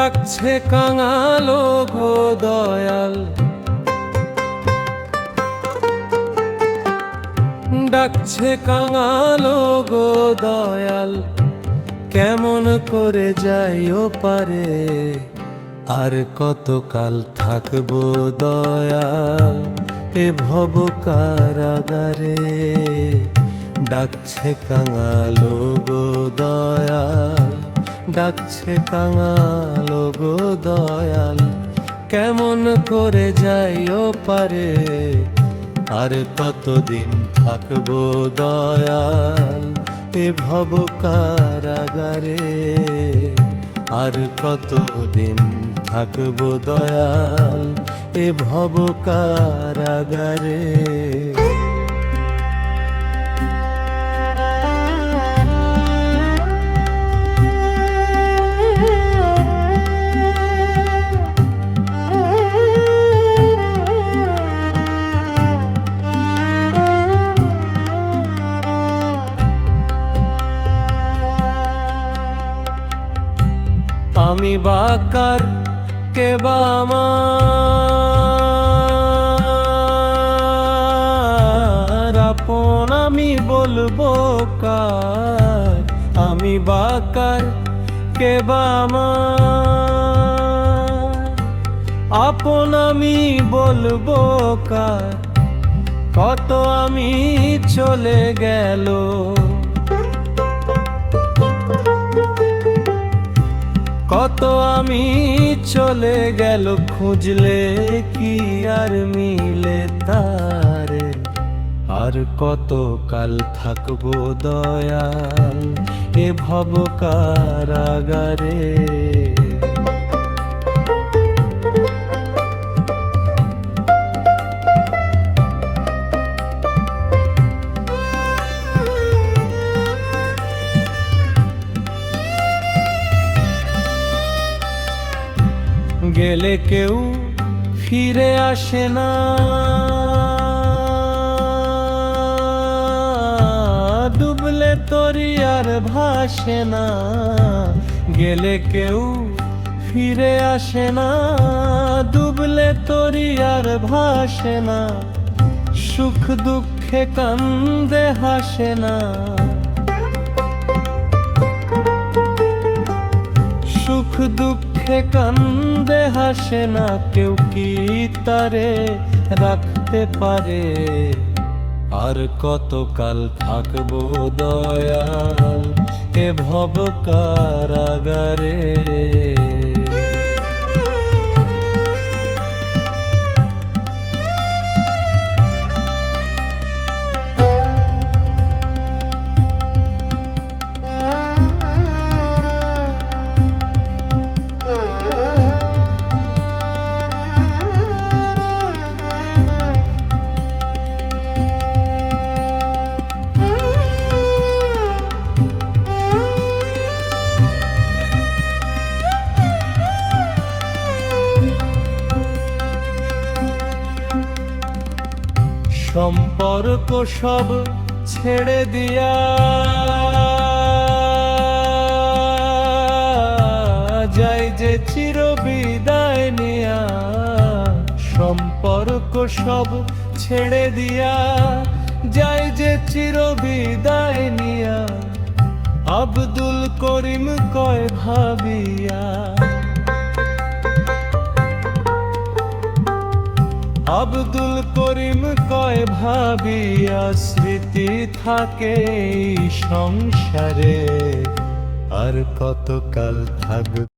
ডাকছে কাঙাল গো দয়াল, ডাকছে কাঙাল গো দয়াল, কেমন করে যাইও পারে, আর কতকাল থাকবো দয়াল এ ভব কারাগারে। ডাকছে কাঙাল গো দয়াল, ডাকছে কাঙাল গো দয়াল, কেমন করে যাইও পারে, আর কতদিন থাকবো দয়াল এ ভব কারাগারে। আর কতদিন থাকবো দয়াল এ ভব কারাগারে। আমি বাকার কে বা আমার আপন, আমি বলবো কার। আমি বাকার কে বা আমার আপন, আমি বলবো কার। কত আমি চলে গেল, কত আমি চলে গেল, খুঁজলে কি আর মিলে তারে। আর কত কাল থাকবো দয়াল এ ভব কারাগারে। গেলে কেউ ফিরে আসে না, ডুবলে তরি আর ভাসে না। গেলে কেউ ফিরে আসে না, ডুবলে তরি আর ভাসে না। সুখ দুঃখে কান্দে হাসে না, সুখ দুঃখে কান্দে হাসে না। কেউ কি তারে রাখতে পারে, আর কতকাল থাকবো দয়াল এ ভব কারাগারে। সম্পর্ক সব ছেড়ে দিয়া, যাই যে চির বিদায় নিয়া। সম্পর্ক সব ছেড়ে দিয়া, যাই যে চির বিদায় নিয়া। আব্দুল করিম কয় ভাবিয়া, আব্দুল করিম কয় ভাবিয়া। স্মৃতি থাকে এই সংসারে, আর কতকাল থাকবে।